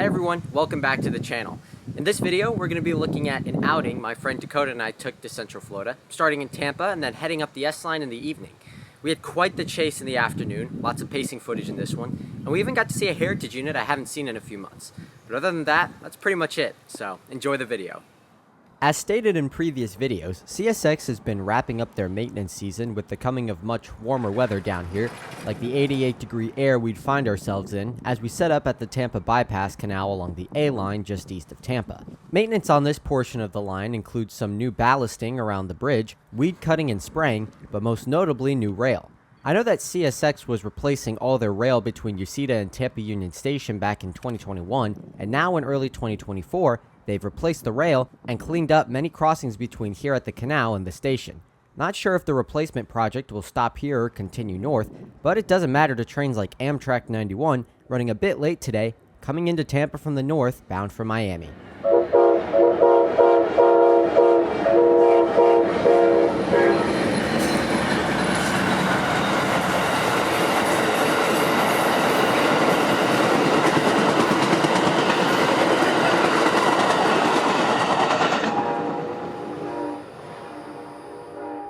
Hi everyone, welcome back to the channel. In this video, we're going to be looking at an outing my friend Dakota and I took to Central Florida, starting in Tampa and then heading up the S-Line in the evening. We had quite the chase in the afternoon, lots of pacing footage in this one, and we even got to see a heritage unit I haven't seen in a few months. But other than that, that's pretty much it, so enjoy the video. As stated in previous videos, CSX has been wrapping up their maintenance season with the coming of much warmer weather down here, like the 88-degree air we'd find ourselves in as we set up at the Tampa Bypass Canal along the A-line just east of Tampa. Maintenance on this portion of the line includes some new ballasting around the bridge, weed cutting and spraying, but most notably new rail. I know that CSX was replacing all their rail between Ucita and Tampa Union Station back in 2021, and now in early 2024, they've replaced the rail and cleaned up many crossings between here at the canal and the station. Not sure if the replacement project will stop here or continue north, but it doesn't matter to trains like Amtrak 91 running a bit late today, coming into Tampa from the north, bound for Miami.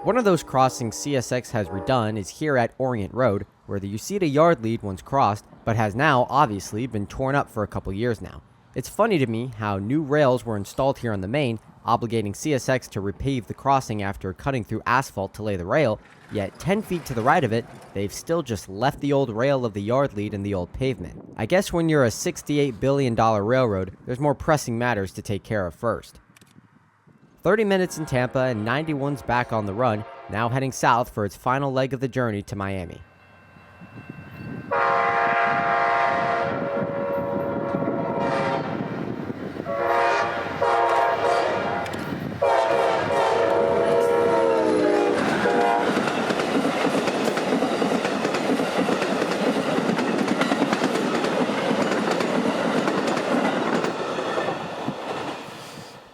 One of those crossings CSX has redone is here at Orient Road, where the Ucita yard lead once crossed, but has now, obviously, been torn up for a couple years now. It's funny to me how new rails were installed here on the main, obligating CSX to repave the crossing after cutting through asphalt to lay the rail, yet 10 feet to the right of it, they've still just left the old rail of the yard lead in the old pavement. I guess when you're a $68 billion railroad, there's more pressing matters to take care of first. 30 minutes in Tampa and 91's back on the run, now heading south for its final leg of the journey to Miami.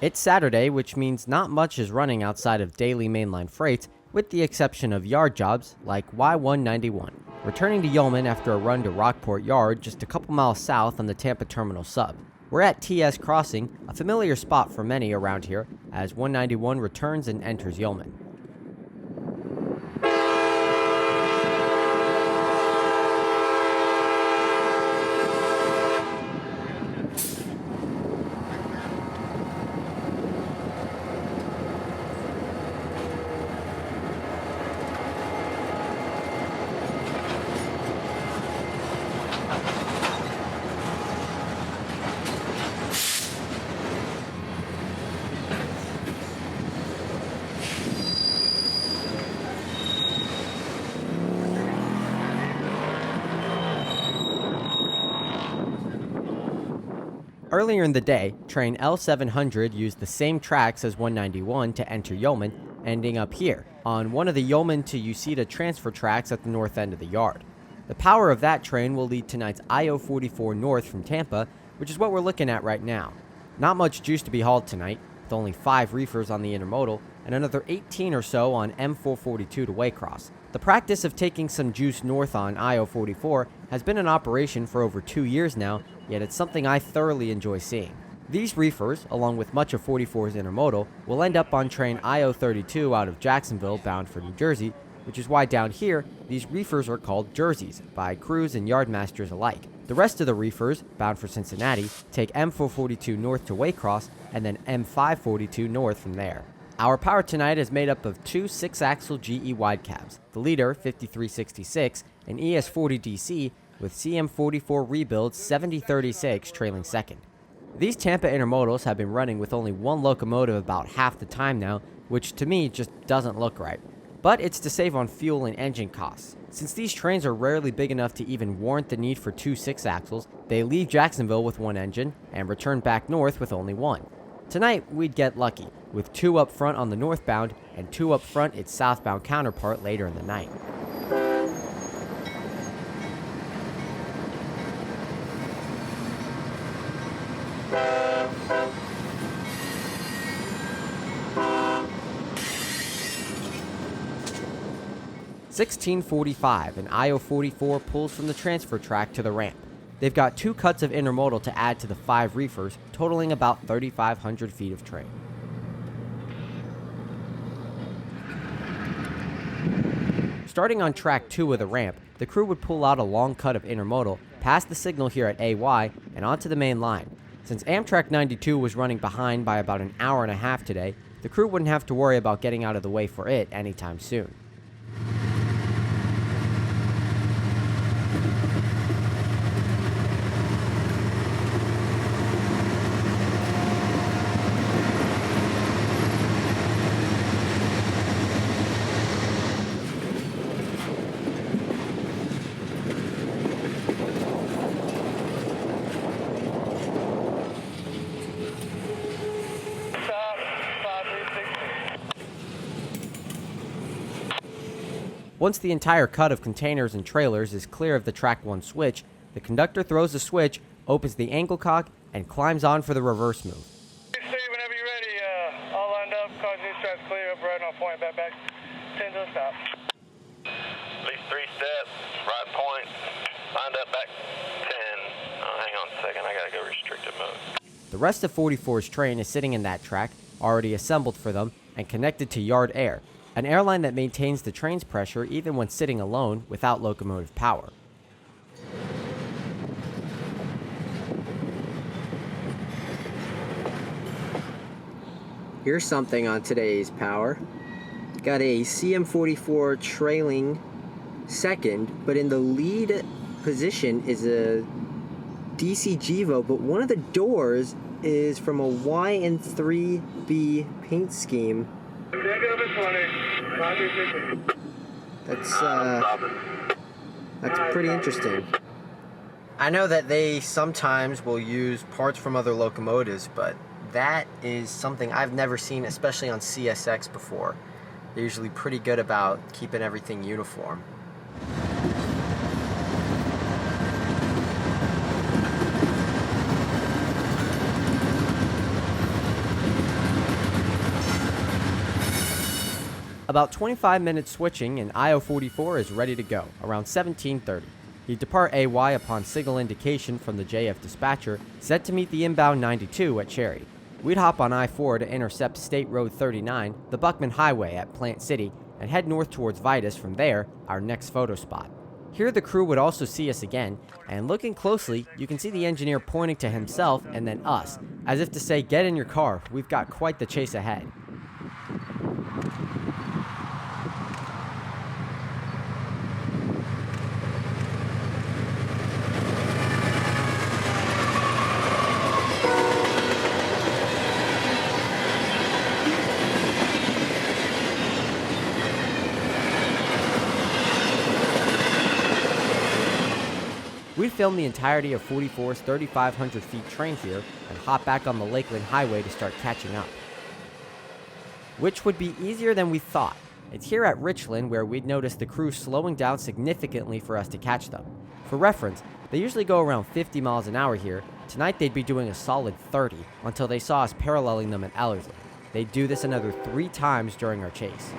It's Saturday, which means not much is running outside of daily mainline freights, with the exception of yard jobs like Y191, returning to Yeoman after a run to Rockport Yard just a couple miles south on the Tampa Terminal sub. We're at TS Crossing, a familiar spot for many around here, as 191 returns and enters Yeoman. Earlier in the day, train L700 used the same tracks as 191 to enter Yeoman, ending up here, on one of the Yeoman to Ucita transfer tracks at the north end of the yard. The power of that train will lead tonight's IO44 north from Tampa, which is what we're looking at right now. Not much juice to be hauled tonight, with only 5 reefers on the intermodal, and another 18 or so on M442 to Waycross. The practice of taking some juice north on IO44 has been in operation for over 2 years now, yet it's something I thoroughly enjoy seeing. These reefers, along with much of 44's intermodal, will end up on train IO32 out of Jacksonville bound for New Jersey, which is why down here, these reefers are called jerseys by crews and yardmasters alike. The rest of the reefers, bound for Cincinnati, take M442 north to Waycross and then M542 north from there. Our power tonight is made up of 2 6-axle GE wide cabs, the leader 5366 and ES40 DC with CM44 rebuild 7036 trailing second. These Tampa intermodals have been running with only one locomotive about half the time now, which to me just doesn't look right. But it's to save on fuel and engine costs. Since these trains are rarely big enough to even warrant the need for 2 6-axles, they leave Jacksonville with 1 engine and return back north with only 1. Tonight, we'd get lucky, with 2 up front on the northbound and 2 up front its southbound counterpart later in the night. "16:45, an IO44 pulls from the transfer track to the ramp. They've got 2 cuts of intermodal to add to the 5 reefers, totaling about 3,500 feet of train. Starting on track 2 of the ramp, the crew would pull out a long cut of intermodal, past the signal here at AY, and onto the main line. Since Amtrak 92 was running behind by about an hour and a half today, the crew wouldn't have to worry about getting out of the way for it anytime soon. Once the entire cut of containers and trailers is clear of the track 1 switch, the conductor throws the switch, opens the angle cock, and climbs on for the reverse move. Steve, whenever you're ready, all lined up, cause these tracks clear, up right on point, back, 10 to the stop. At least 3 steps, right point, lined up, back 10. Oh, hang on a second, I gotta go restricted mode. The rest of 44's train is sitting in that track, already assembled for them, and connected to Yard Air, an airline that maintains the train's pressure even when sitting alone without locomotive power. Here's something on today's power. Got a CM44 trailing second, but in the lead position is a DC Gevo, but one of the doors is from a YN3B paint scheme. That's pretty interesting. I know that they sometimes will use parts from other locomotives, but that is something I've never seen, especially on CSX before. They're usually pretty good about keeping everything uniform. About 25 minutes switching and IO44 is ready to go, around 17:30. He'd depart AY upon signal indication from the JF dispatcher, set to meet the inbound 92 at Cherry. We'd hop on I-4 to intercept State Road 39, the Buckman Highway at Plant City, and head north towards Vitus from there, our next photo spot. Here the crew would also see us again, and looking closely, you can see the engineer pointing to himself and then us, as if to say, get in your car, we've got quite the chase ahead. We'd film the entirety of 44's 3,500 feet train here and hop back on the Lakeland Highway to start catching up. Which would be easier than we thought. It's here at Richland where we'd notice the crew slowing down significantly for us to catch them. For reference, they usually go around 50 miles an hour here. Tonight they'd be doing a solid 30 until they saw us paralleling them at Ellerslie. They'd do this another 3 times during our chase.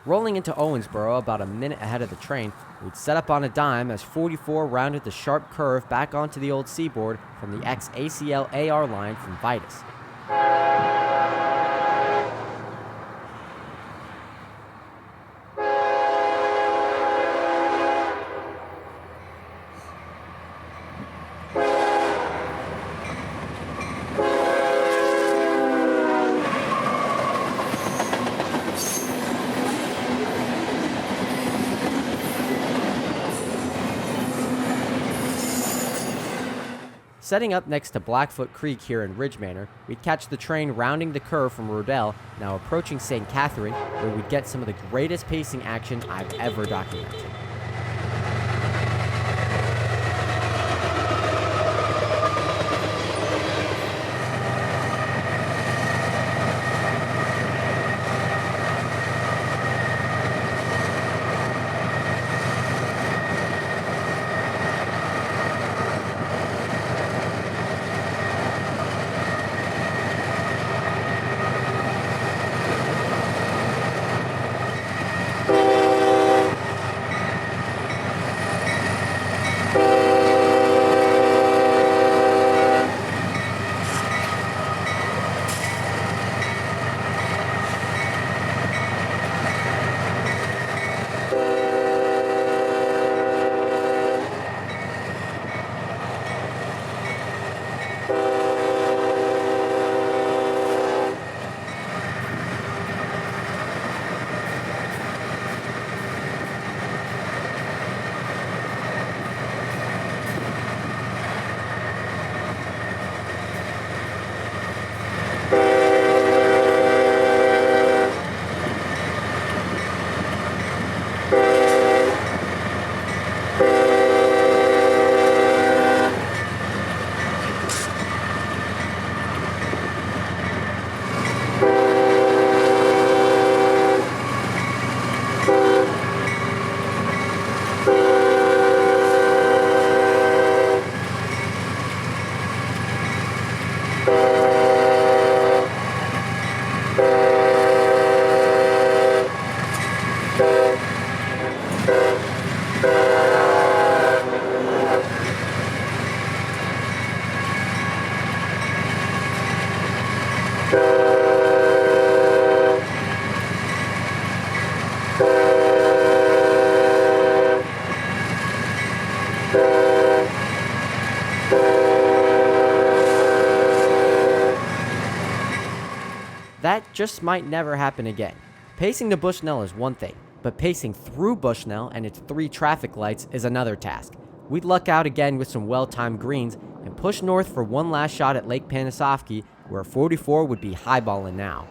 Rolling into Owensboro about a minute ahead of the train, we'd set up on a dime as 44 rounded the sharp curve back onto the old seaboard from the ex-ACL AR line from Vitus. Setting up next to Blackfoot Creek here in Ridge Manor, we'd catch the train rounding the curve from Rodell, now approaching St. Catherine, where we'd get some of the greatest pacing action I've ever documented. That just might never happen again. Pacing to Bushnell is one thing, but pacing through Bushnell and its 3 traffic lights is another task. We'd luck out again with some well-timed greens and push north for one last shot at Lake Panisofsky, where 44 would be highballing now.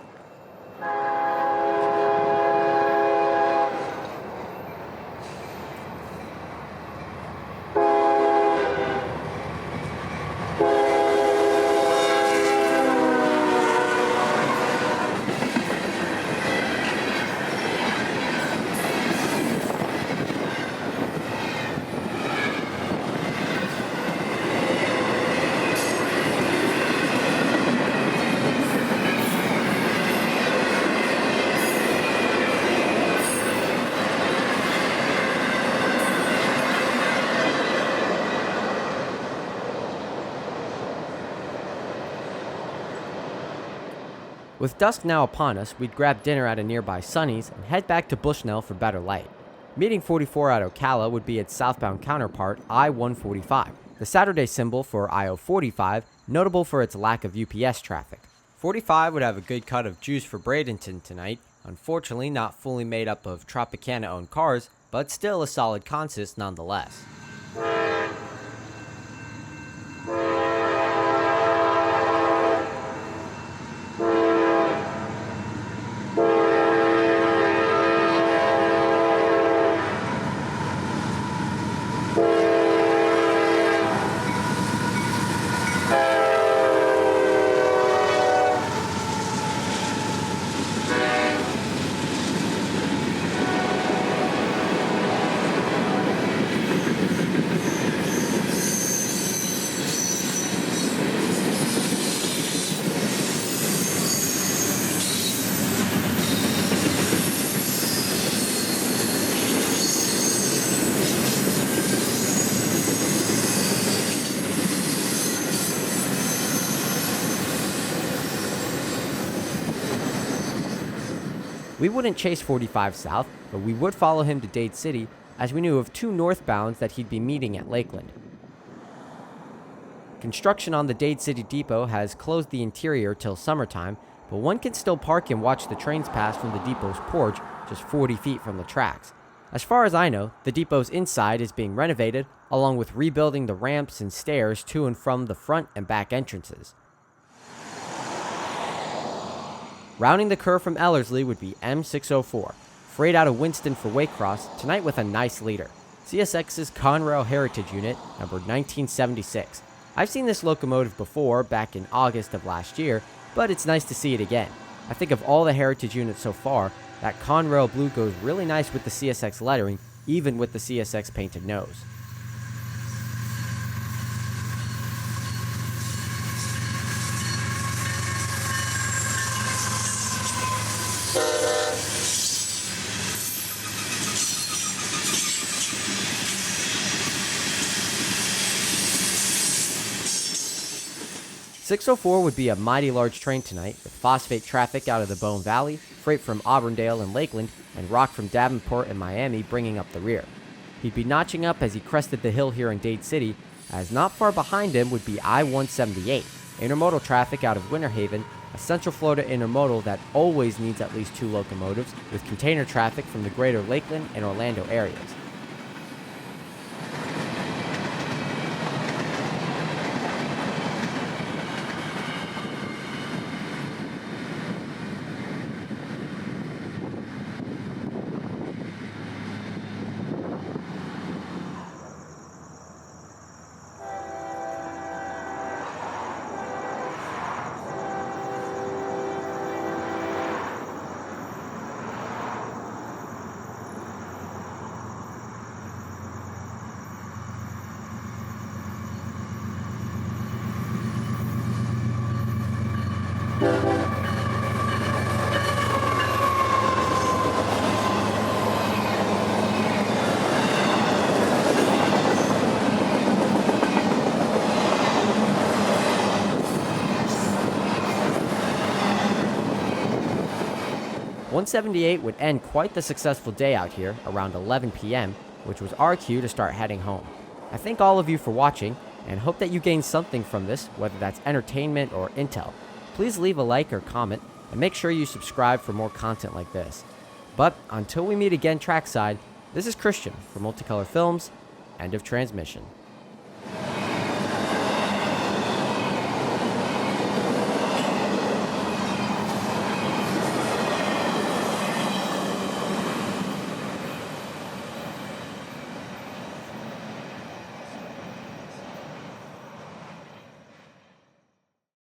With dusk now upon us, we'd grab dinner at a nearby Sonny's and head back to Bushnell for better light. Meeting 44 at Ocala would be its southbound counterpart, I-145, the Saturday symbol for I-045, notable for its lack of UPS traffic. 45 would have a good cut of juice for Bradenton tonight, unfortunately not fully made up of Tropicana-owned cars, but still a solid consist nonetheless. We wouldn't chase 45 south, but we would follow him to Dade City, as we knew of 2 northbounds that he'd be meeting at Lakeland. Construction on the Dade City depot has closed the interior till summertime, but one can still park and watch the trains pass from the depot's porch, just 40 feet from the tracks. As far as I know, the depot's inside is being renovated, along with rebuilding the ramps and stairs to and from the front and back entrances. Rounding the curve from Ellerslie would be M604, freight out of Winston for Waycross, tonight with a nice leader, CSX's Conrail Heritage Unit, numbered 1976. I've seen this locomotive before, back in August of last year, but it's nice to see it again. I think of all the Heritage units so far, that Conrail blue goes really nice with the CSX lettering, even with the CSX painted nose. .604 would be a mighty large train tonight, with phosphate traffic out of the Bone Valley, freight from Auburndale and Lakeland, and rock from Davenport and Miami bringing up the rear. He'd be notching up as he crested the hill here in Dade City, as not far behind him would be I-178, intermodal traffic out of Winter Haven, a Central Florida intermodal that always needs at least 2 locomotives, with container traffic from the greater Lakeland and Orlando areas. .178 would end quite the successful day out here around 11 p.m., which was our cue to start heading home. I thank all of you for watching, and hope that you gained something from this, whether that's entertainment or intel. Please leave a like or comment, and make sure you subscribe for more content like this. But until we meet again trackside, this is Christian from Multicolor Films. End of transmission.